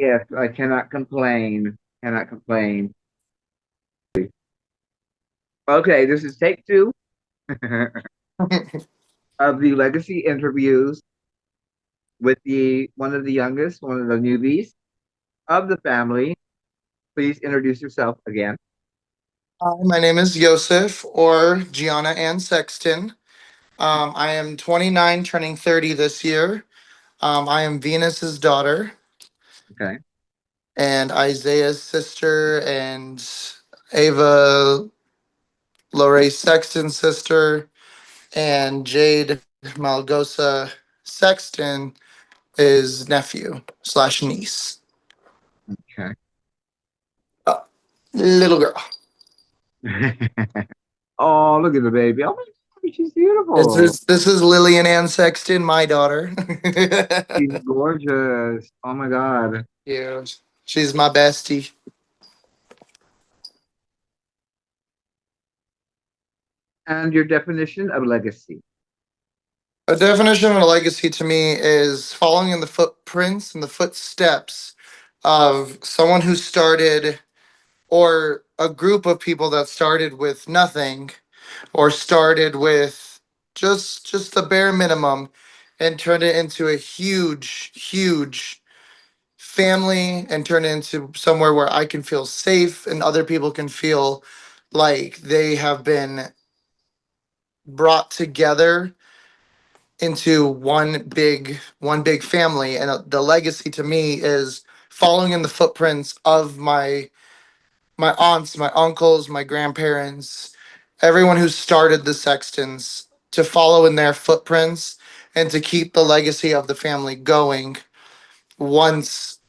Yes, I cannot complain. Cannot complain. Okay, this is take two of the legacy interviews with the one of the youngest, one of the newbies of the family. Please introduce yourself again. Hi, my name is Joseph or JeoAnna Ann Sexton. I am 29, turning 30 this year. I am Venus's daughter Okay. and Isaiah's sister and Ava Lorraine Sexton's sister and Jade Malgosa Sexton is nephew slash niece. Okay. Uh, Little girl. Oh, look at the baby. Oh my God, she's This beautiful. is this is Lillian Ann Sexton, my daughter. She's gorgeous. Oh my God. Yeah, she's my bestie. And your definition of legacy. A definition of a legacy to me is following in the footprints and the footsteps of someone who started, or a group of people that started with nothing, or started with just the bare minimum, and turned it into a huge family, and turned it into somewhere where I can feel safe and other people can feel like they have been brought together into one big family. And the legacy to me is following in the footprints of my aunts, my uncles, my grandparents, everyone who started the Sextons, to follow in their footprints and to keep the legacy of the family going. Once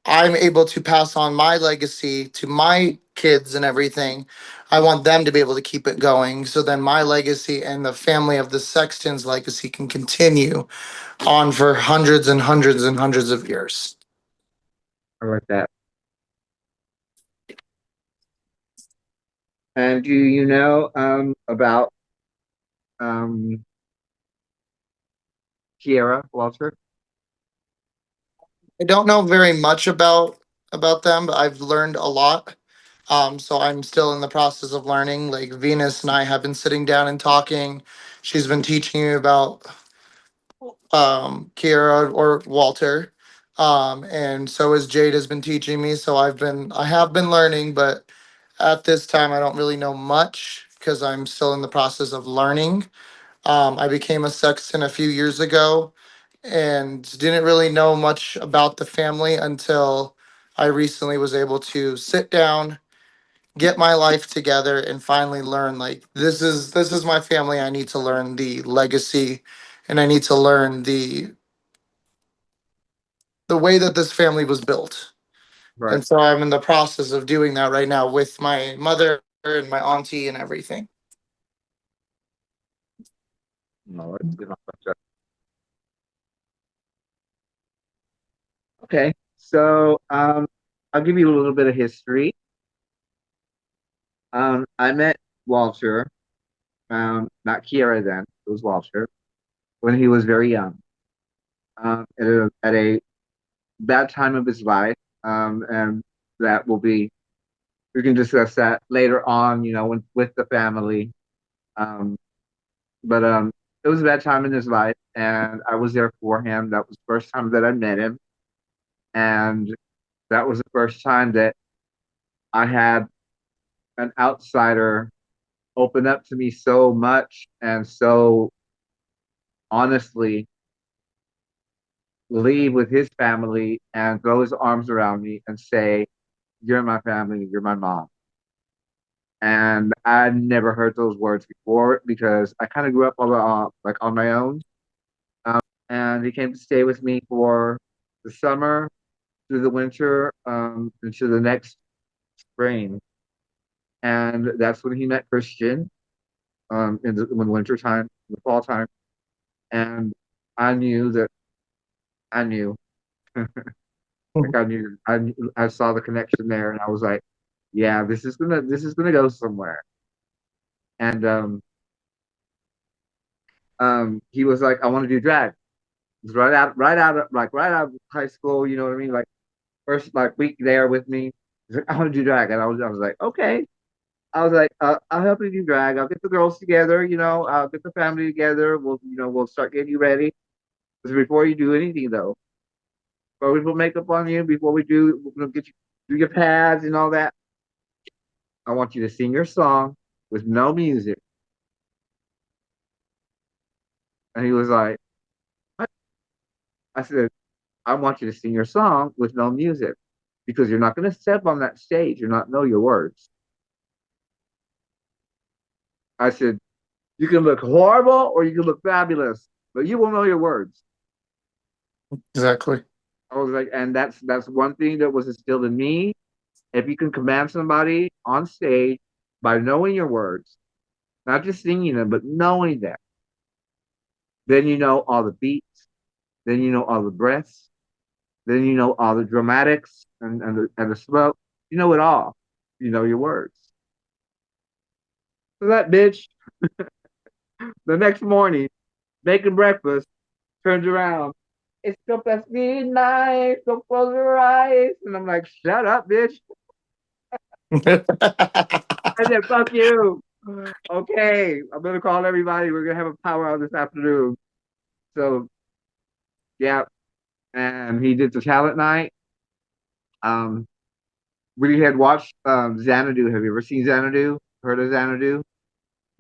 I'm able to pass on my legacy to my kids and everything, I want them to be able to keep it going. So then my legacy and the family of the Sextons legacy can continue on for hundreds and hundreds and hundreds of years. I like that. And do you know about um Kiera Walter? I don't know very much about them, but I've learned a lot. So I'm still in the process of learning. Like Venus and I have been sitting down and talking. She's been teaching me about Kiera or Walter. And so is Jade has been teaching me. So I have been learning, but at this time I don't really know much because I'm still in the process of learning. I became a sexton a few years ago and didn't really know much about the family until I recently was able to sit down, get my life together, and finally learn like this is my family. I need to learn the legacy, and I need to learn the way that this family was built. Right. And so I'm in the process of doing that right now with my mother and my auntie and everything. No, it's good. Okay. So I'll give you a little bit of history. I met Walter, not Kiera then, it was Walter, when he was very young, at a bad time of his life. And that will be, we can discuss that later on, when, with the family. Um, but it was a bad time in his life, and I was there for him. That was the first time that I met him. And that was the first time that I had an outsider open up to me so much and so honestly leave with his family and throw his arms around me and say, "You're my family, you're my mom." And I never heard those words before because I kind of grew up like on my own. And he came to stay with me for the summer through the winter into the next spring. And that's when he met Christian in when winter time, the fall time. And I knew that I knew, like I saw the connection there, and I was like, yeah, this is gonna go somewhere. And he was like, I want to do drag. It was right out of high school, you know what I mean? Like first like week there with me. He's like, I want to do drag, and I was like, okay. I was like, I'll help you do drag. I'll get the girls together. I'll get the family together. We'll start getting you ready. Because before you do anything though, before we put makeup on you, before we'll get you do your pads and all that. I want you to sing your song with no music. And he was like, what? I said, I want you to sing your song with no music because you're not going to step on that stage and not know your words. I said, you can look horrible or you can look fabulous, but you will know your words. Exactly. I was like, and that's one thing that was instilled in me. If you can command somebody on stage by knowing your words, not just singing them, but knowing them, then you know all the beats, then you know all the breaths, then you know all the dramatics and the slow. You know it all. You know your words. So that bitch, the next morning, making breakfast, turns around. It's so best be nice, so close your eyes. And I'm like, shut up, bitch. I said, fuck you. Okay, I'm gonna call everybody. We're gonna have a power out this afternoon. So yeah, and he did the talent night. Um, we had watched Xanadu. Have you ever seen Xanadu? Heard of Xanadu?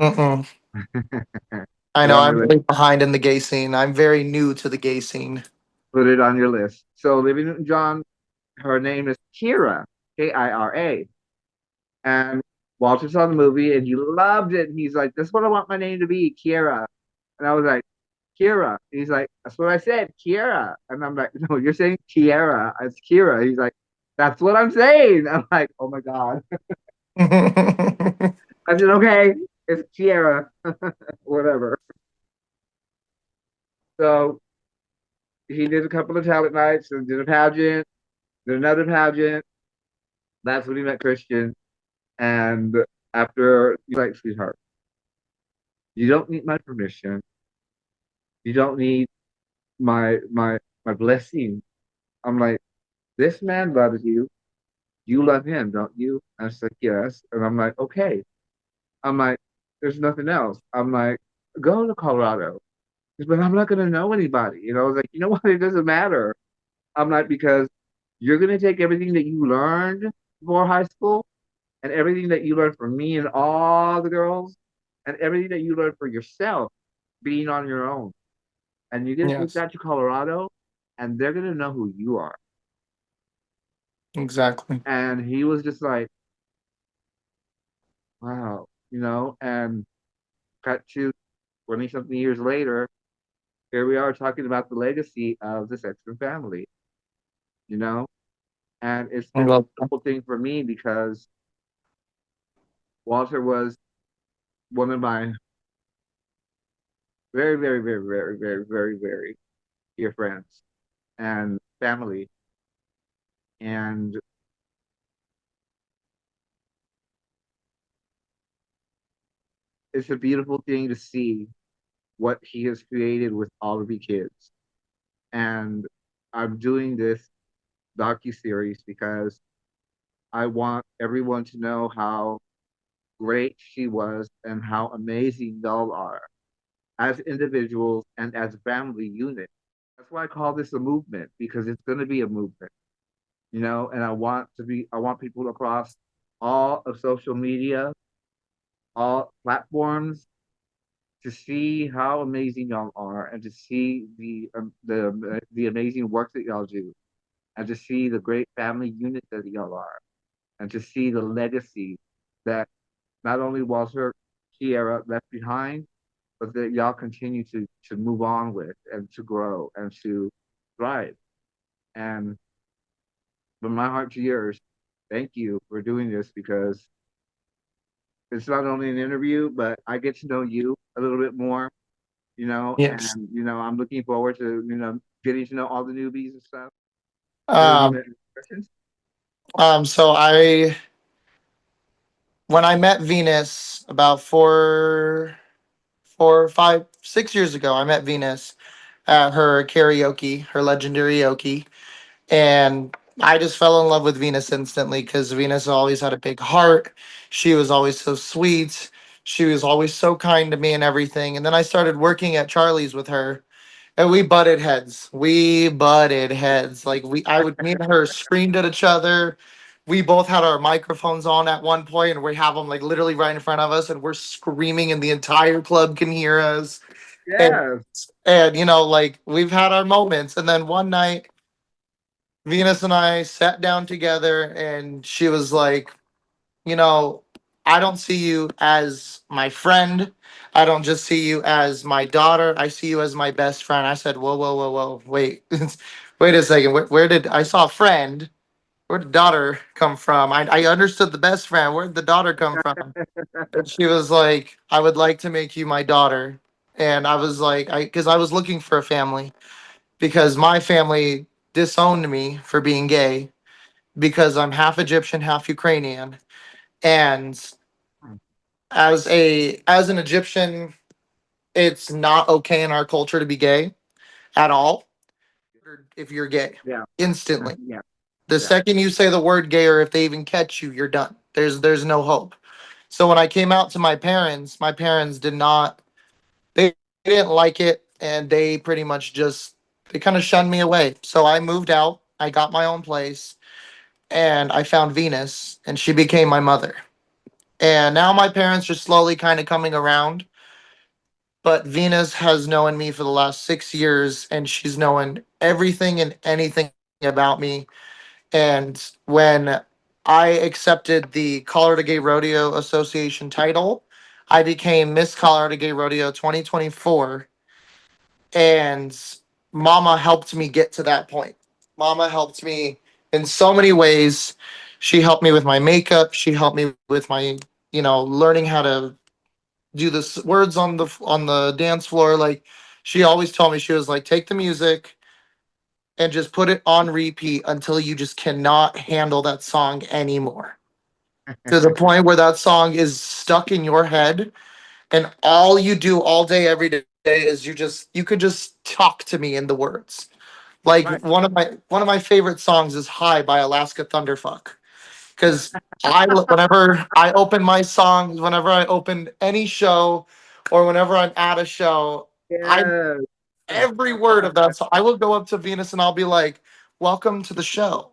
Mm-mm. I Put it know on I'm your list. really behind in the gay scene. I'm very new to the gay scene. Put it on your list. So Living Newton John, her name is Kira, Kira, and Walter saw the movie and he loved it. And he's like, "That's what I want my name to be, Kira." And I was like, Kira. He's like, "That's what I said, Kira." And I'm like, "No, you're saying Kiera. It's Kira." He's like, "That's what I'm saying." I'm like, "Oh my god." I said, "Okay, it's Kiera, whatever." So he did a couple of talent nights and did a pageant, did another pageant. That's when he met Christian. And after, like, sweetheart, you don't need my permission. You don't need my blessing. I'm like, this man loves you. You love him, don't you? And she's like, yes. And I'm like, okay. I'm like, there's nothing else. I'm like, go to Colorado. But I'm not gonna know anybody. I was like, you know what? It doesn't matter. I'm like, because you're gonna take everything that you learned before high school and everything that you learned from me and all the girls and everything that you learned for yourself being on your own. And you're gonna take Yes, that to Colorado and they're gonna know who you are. exactly. And he was just like, wow, and cut to 20 something years later, here we are talking about the legacy of the Sexton family, you know? And it's I been a love that. beautiful thing for me because Walter was one of my very, very, very, very, very, very, very dear friends and family. And it's a beautiful thing to see what he has created with all of the kids. And I'm doing this docu-series because I want everyone to know how great she was and how amazing y'all are as individuals and as a family unit. That's why I call this a movement because it's going to be a movement, and I want people across all of social media, all platforms to see how amazing y'all are and to see the amazing work that y'all do and to see the great family unit that y'all are and to see the legacy that not only Walter Kiera left behind, but that y'all continue to move on with and to grow and to thrive. And from my heart to yours, thank you for doing this because it's not only an interview, but I get to know you a little bit more, Yes. and I'm looking forward to getting to know all the newbies and stuff. Have you Um, met questions? so when I met Venus about 4, 5, 6 years ago, I met Venus at her karaoke, her legendary karaoke, and I just fell in love with Venus instantly because Venus always had a big heart. She was always so sweet. She was always so kind to me and everything. And then I started working at Charlie's with her, and we butted heads. We butted heads. Like I would, me and her screamed at each other. We both had our microphones on at one point, and we have them like literally right in front of us, and we're screaming, and the entire club can hear us. And Yes. like we've had our moments. And then one night, Venus and I sat down together, and she was like, you know, I don't see you as my friend. I don't just see you as my daughter. I see you as my best friend. I said, whoa, whoa, whoa, whoa, wait, wait a second. Where did I saw a friend? Where did daughter come from? I understood the best friend. Where did the daughter come from? And she was like, I would like to make you my daughter. And I was like, because I was looking for a family because my family disowned me for being gay because I'm half Egyptian, half Ukrainian. And as an Egyptian, it's not okay in our culture to be gay at all. If you're gay, Yeah. instantly. Yeah. The Yeah. second you say the word gay, or if they even catch you, you're done. There's no hope. So when I came out to my parents did not they didn't like it, and they pretty much just they kind of shunned me away. So I moved out. I got my own place, and I found Venus, and she became my mother. And now my parents are slowly kind of coming around, but Venus has known me for the last 6 years, and she's known everything and anything about me. And when I accepted the Colorado Gay Rodeo Association title, I became Miss Colorado Gay Rodeo 2024. And Mama helped me get to that point. Mama helped me in so many ways. She helped me with my makeup. She helped me with my, learning how to do the words on the dance floor. Like she always told me, she was like, take the music and just put it on repeat until you just cannot handle that song anymore. To the point where that song is stuck in your head, and all you do all day every day is you could just talk to me in the words. Like Right. one of my favorite songs is High by Alaska Thunderfuck. Because whenever I open my songs, whenever I open any show, or whenever I'm at a show, I Yes. every word of that song. I will go up to Venus and I'll be like, "Welcome to the show."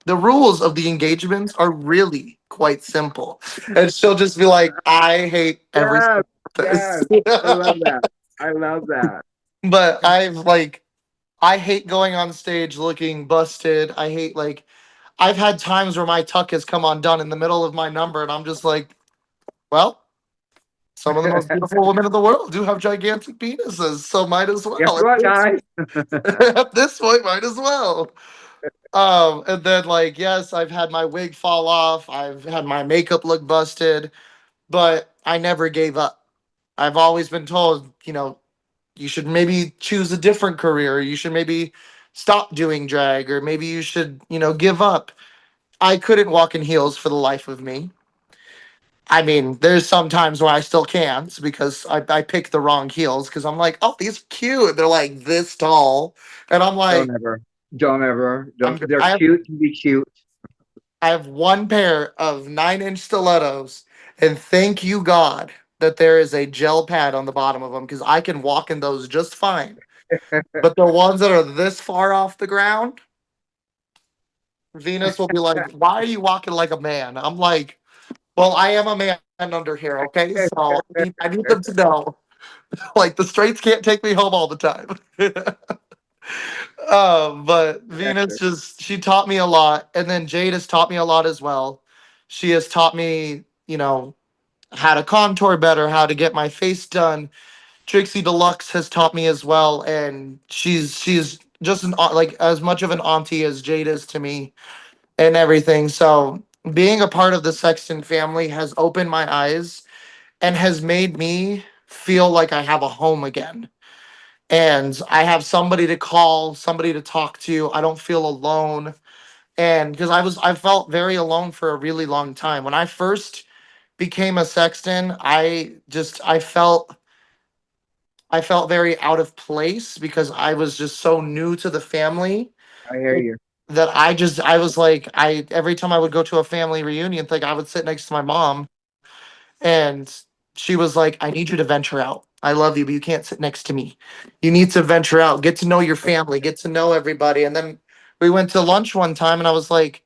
The rules of the engagements are really quite simple, and she'll just be like, "I hate every Yes. single part of Yes. this." I love that. I love that. But I hate going on stage looking busted. I hate I've had times where my tuck has come undone in the middle of my number, and I'm just like, well, some of the most beautiful women in the world do have gigantic penises, so might as Guess well. what, guys? At this point, might as well. And then yes, I've had my wig fall off. I've had my makeup look busted, but I never gave up. I've always been told, you should maybe choose a different career. You should maybe stop doing drag, or maybe you should, give up. I couldn't walk in heels for the life of me. I mean, there's some times where I still can't because I pick the wrong heels because I'm like, oh, these are cute. They're like this tall. And I'm like, Don't ever. Don't ever. I'm Don't. They're I have cute to be cute. I have one pair of 9-inch stilettos, and thank you God that there is a gel pad on the bottom of them because I can walk in those just fine. But the ones that are this far off the ground, Venus will be like, why are you walking like a man? I'm like, well, I am a man under here, okay? So I need them to know. Like the straights can't take me home all the time. But Venus just she taught me a lot, and then Jade has taught me a lot as well. She has taught me, how to contour better, how to get my face done. Trixie Deluxe has taught me as well, and she's just like as much of an auntie as Jade is to me and everything. So being a part of the Sexton family has opened my eyes and has made me feel like I have a home again. And I have somebody to call, somebody to talk to. I don't feel alone. And because I felt very alone for a really long time. When I first became a sexton, I felt very out of place because I was just so new to the family. I hear you. that I was like, I every time I would go to a family reunion, like I would sit next to my mom, and she was like, I need you to venture out. I love you, but you can't sit next to me. You need to venture out, get to know your family, get to know everybody. And then we went to lunch one time, and I was like,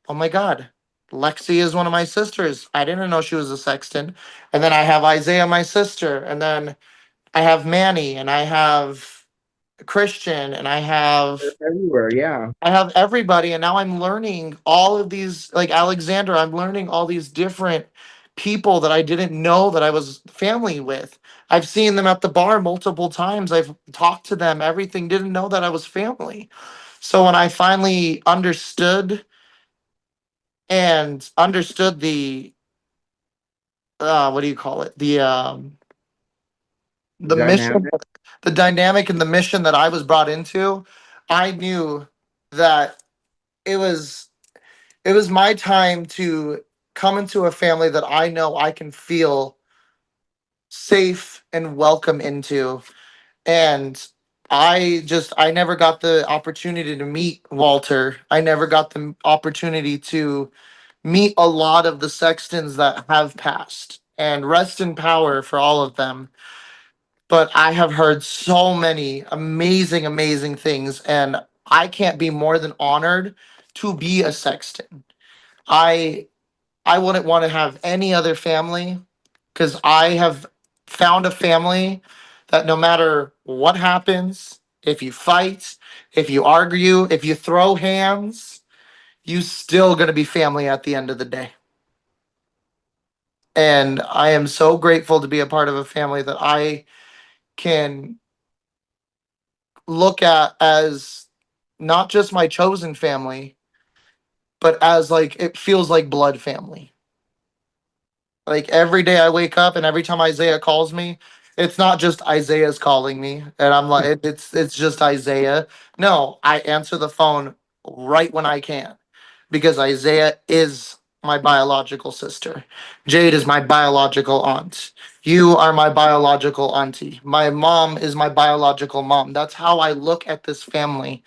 oh my God, Lexi is one of my sisters. I didn't know she was a sexton. And then I have Isaiah, my sister. And then I have Manny, and I have Christian, and They're everywhere. Yeah. I have everybody, and now I'm learning all of these, like Alexander, I'm learning all these different people that I didn't know that I was family with. I've seen them at the bar multiple times. I've talked to them, everything, didn't know that I was family. So when I finally understood and understood the what do you call it? The mission, Dynamic. the dynamic and the mission that I was brought into, I knew that it was it was my time to come into a family that I know I can feel safe and welcome into. And I never got the opportunity to meet Walter. I never got the opportunity to meet a lot of the Sextons that have passed. And rest in power for all of them. But I have heard so many amazing, amazing things. And I can't be more than honored to be a Sexton. I I wouldn't want to have any other family because I have found a family that no matter what happens, if you fight, if you argue, if you throw hands, you still gonna be family at the end of the day. And I am so grateful to be a part of a family that I can look at as not just my chosen family, but as like it feels like blood family. Like every day I wake up and every time Isaiah calls me, it's not just Isaiah's calling me and I'm like it's just Isaiah. No, I answer the phone right when I can because Isaiah is my biological sister. Jade is my biological aunt. You are my biological auntie. My mom is my biological mom. That's how I look at this family.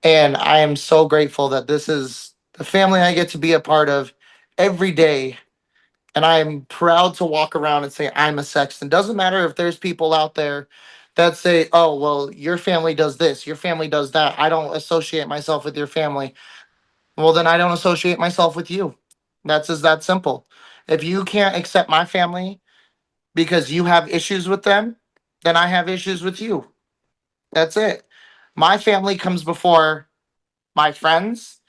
And I am so grateful that this is the family I get to be a part of every day, and I'm proud to walk around and say I'm a sexton. Doesn't matter if there's people out there that say, "Oh, well, your family does this, your family does that. I don't associate myself with your family." Well, then I don't associate myself with you. That's just that simple. If you can't accept my family because you have issues with them, then I have issues with you. That's it. My family comes before my friends,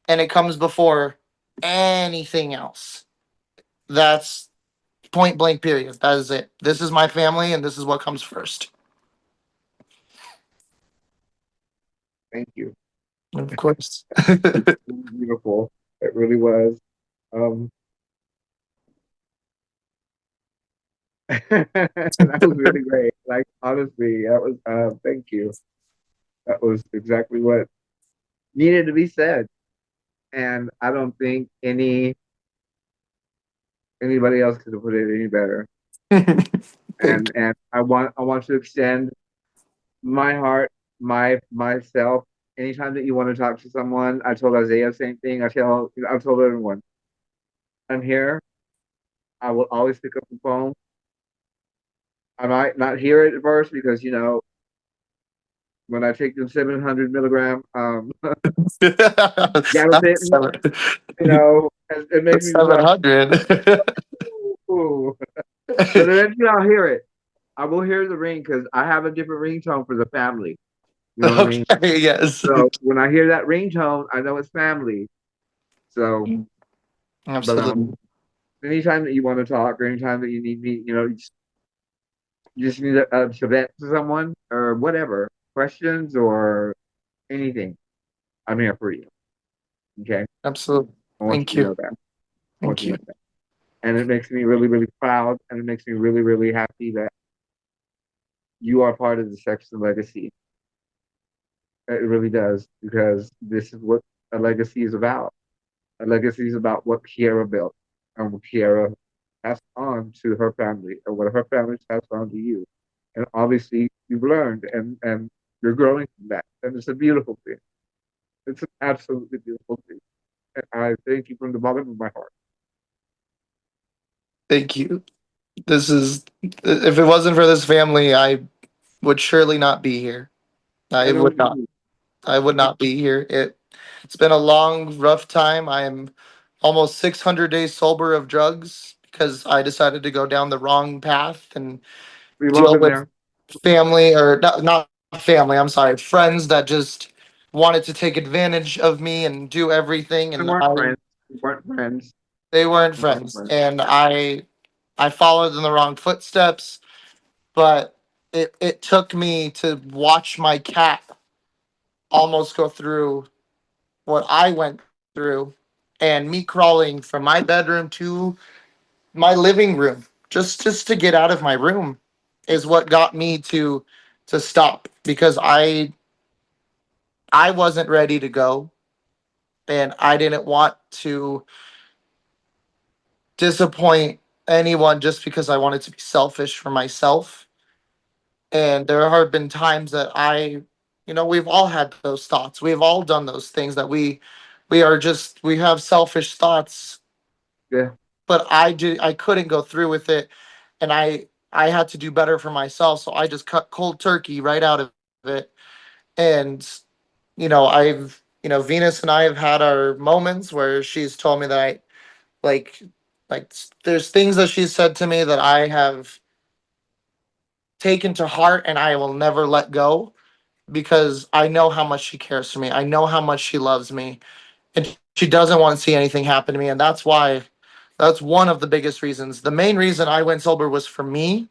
and it comes before anything else. That's point blank period. That is it. This is my family and this is what comes first. Thank you. Of course. It was beautiful. It really was. Um, that was really great. Like honestly, that was. Thank you. That was exactly what needed to be said, and I don't think anybody else could have put it any better. Thank And I want to extend my heart, myself. Anytime that you want to talk to someone, I told Isaiah the same thing. I told everyone, I'm here. I will always pick up the phone. I might not hear it at first because when I take the 700 milligram you. That's gabapentin, it makes me just seven like, hundred. ooh. But eventually I'll hear it. I will hear the ring because I have a different ringtone for the family. You know what I mean? Okay, yes. So when I hear that ringtone, I know it's family. So, but Absolutely. anytime that you want to talk or anytime that you need me, you just need to vent to someone or whatever, questions or anything, I'm here for you. Okay, Absolutely. I want Thank you to you. know that. I want Thank you to you. know that. And it makes me really, really proud, and it makes me really, really happy that you are part of the Sexton legacy. It really does because this is what a legacy is about. A legacy is about what Kiara built and what Kiara passed on to her family and what her family passed on to you. And obviously you've learned and you're growing from that. And it's a beautiful thing. It's an absolutely beautiful thing. And I thank you from the bottom of my heart. Thank you. This is, if it wasn't for this family, I would surely not be here. I And it was would not. me. I would not be here. It's been a long, rough time. I am almost 600 days sober of drugs because I decided to go down the wrong path and We've all deal been with there. family, or not family, I'm sorry, friends that just wanted to take advantage of me and do everything, We and weren't friends. We weren't friends. they weren't We weren't friends, friends. and I followed in the wrong footsteps. But it took me to watch my cat almost go through what I went through, and me crawling from my bedroom to my living room just to get out of my room is what got me to stop, because I wasn't ready to go, and I didn't want to disappoint anyone just because I wanted to be selfish for myself. And there have been times that we've all had those thoughts. We've all done those things that we have selfish thoughts, Yeah. but I couldn't go through with it, and I had to do better for myself, so I just cut cold turkey right out of it. And Venus and I have had our moments where she's told me that I like there's things that she's said to me that I have taken to heart and I will never let go, because I know how much she cares for me. I know how much she loves me, and she doesn't want to see anything happen to me. And that's one of the biggest reasons. The main reason I went sober was for me,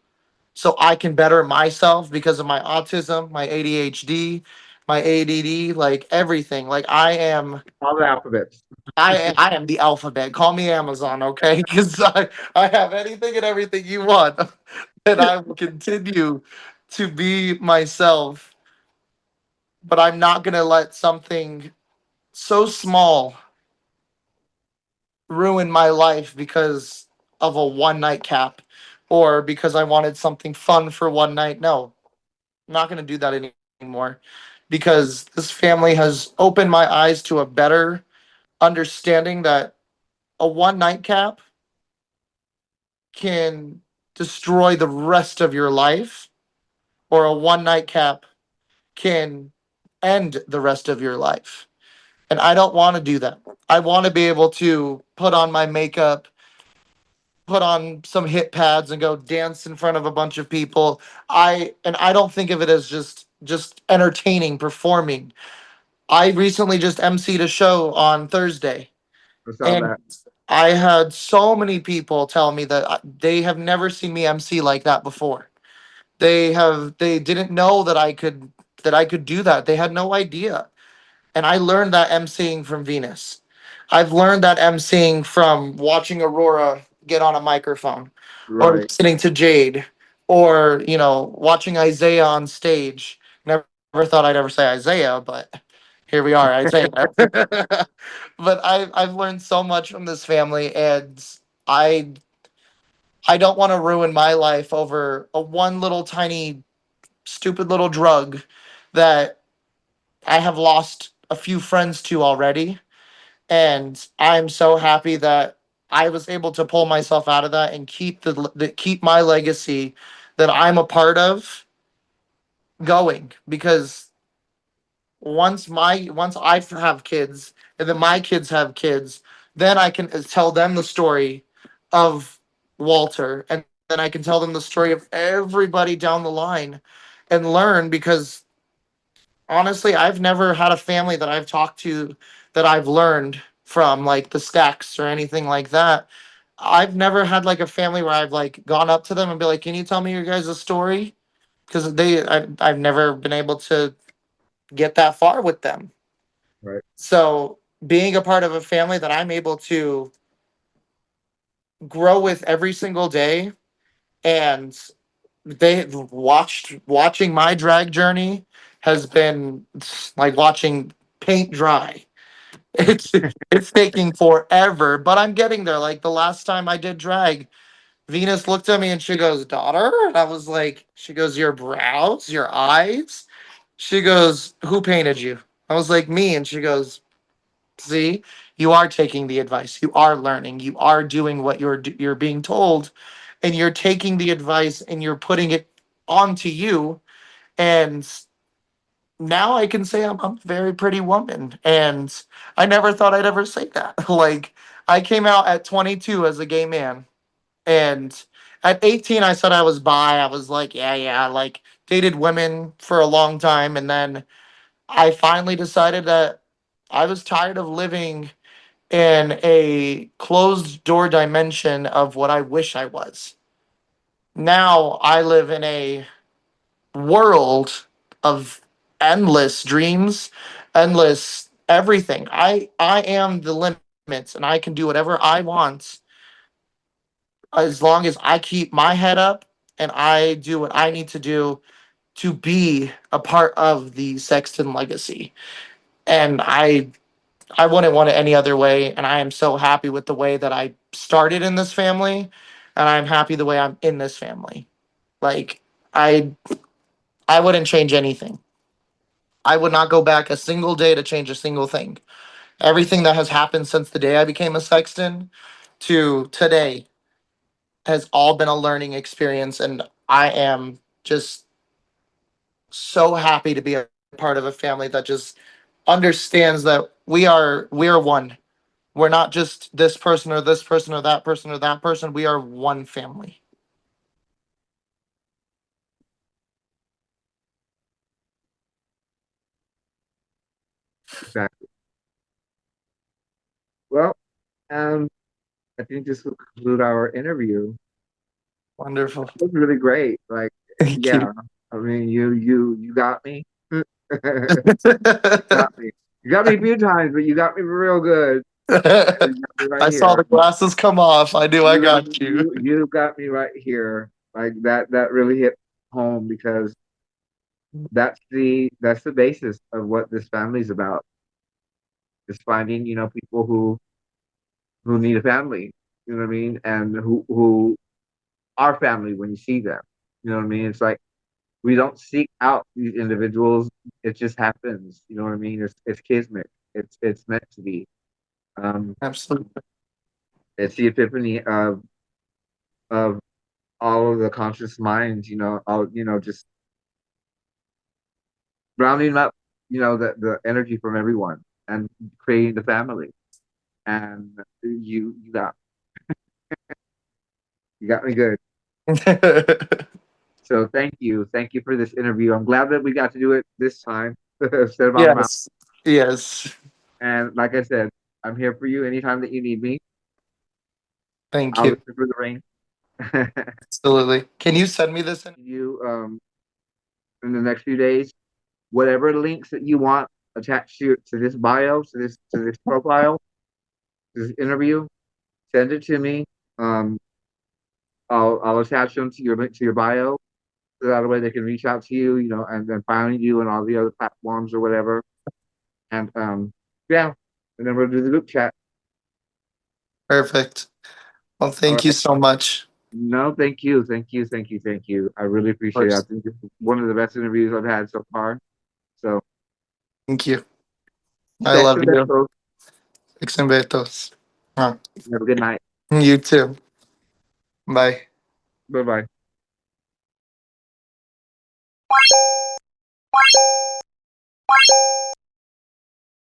so I can better myself because of my autism, my ADHD, my ADD, like everything. Like All the alphabets. I am the alphabet. Call me Amazon, okay? Because I have anything and everything you want, and I will continue to be myself. But I'm not gonna let something so small ruin my life because of a one night cap, or because I wanted something fun for one night. No, I'm not gonna do that anymore, because this family has opened my eyes to a better understanding that a one night cap can destroy the rest of your life, or a one night cap can end the rest of your life. And I don't want to do that. I want to be able to put on my makeup, put on some hit pads and go dance in front of a bunch of people. I don't think of it as just entertaining, performing. I recently just emceed a show on Thursday, I saw and that. I had so many people tell me that they have never seen me MC like that before. They didn't know that I could do that. They had no idea. And I learned that emceeing from Venus. I've learned that emceeing from watching Aurora get on a microphone, or Right. listening to Jade, or watching Isaiah on stage. Never thought I'd ever say Isaiah, but here we are, Isaiah. But I've learned so much from this family, and I I don't want to ruin my life over a one little tiny stupid little drug that I have lost a few friends to already. And I'm so happy that I was able to pull myself out of that and keep my legacy that I'm a part of going, because once I have kids, and then my kids have kids, then I can tell them the story of Walter, and then I can tell them the story of everybody down the line and learn, because honestly, I've never had a family that I've talked to that I've learned from, like the Stacks or anything like that. I've never had like a family where I've like gone up to them and be like, "Can you tell me your guys' story?" Because I've never been able to get that far with them. Right. So being a part of a family that I'm able to grow with every single day, and they watching my drag journey has been like watching paint dry. It's it's taking forever, but I'm getting there. Like the last time I did drag, Venus looked at me and she goes, "Daughter," and I was like, she goes, "Your brows, your eyes." She goes, "Who painted you?" I was like, me. And she goes, see, you are taking the advice. You are learning. You are doing what you're being told, and you're taking the advice and you're putting it onto you. And now I can say I'm a very pretty woman. And I never thought I'd ever say that. Like, I came out at 22 as a gay man. And at 18, I said I was bi. I was like, yeah, yeah, like dated women for a long time. And then I finally decided that I was tired of living in a closed door dimension of what I wish I was. Now I live in a world of endless dreams, endless everything. I am the limits and I can do whatever I want as long as I keep my head up and I do what I need to do to be a part of the Sexton legacy. And I wouldn't want it any other way. And I am so happy with the way that I started in this family. And I'm happy the way I'm in this family. Like I I wouldn't change anything. I would not go back a single day to change a single thing. Everything that has happened since the day I became a sexton to today has all been a learning experience. And I am just so happy to be a part of a family that just understands that we are one. We're not just this person or this person or that person or that person. We are one family. Exactly. Well, um, I think this will conclude our interview. Wonderful. It was really great. Like, Thank you. yeah, I mean, you got me. Got me. You got me a few times, but you got me real good. You got me right I saw here. the glasses come off. I knew I got you. You got me right here. Like that really hit home because that's the basis of what this family's about. Is finding, people who need a family. You know what I mean? And who are family when you see them. You know what I mean? It's like we don't seek out these individuals. It just happens. You know what I mean? It's kismet. It's meant to be. Um, Absolutely. it's the epiphany of all of the conscious minds. All just rounding up. The energy from everyone and creating the family. And you got me good. So thank you for this interview. I'm glad that we got to do it this time instead of on the mountain. Yes. Yes. And like I said, I'm here for you anytime that you need me. Thank I'll you. listen for the rain. Absolutely. Can you send me this? You in the next few days, whatever links that you want attached to this bio, to this profile, this interview, send it to me. Um, I'll attach them to your bio, so that way they can reach out to you, and then find you on all the other platforms or whatever. And yeah, and then we'll do the group chat. Perfect. Well, All thank you right. so much. No, thank you, thank you, thank you, thank you. I really Of appreciate it. I course. think it's one of the best interviews I've had so far. So, Thank you. I sex love and you. Betos. Exenbetos. Huh. Have a good night. You too. Bye. Bye bye.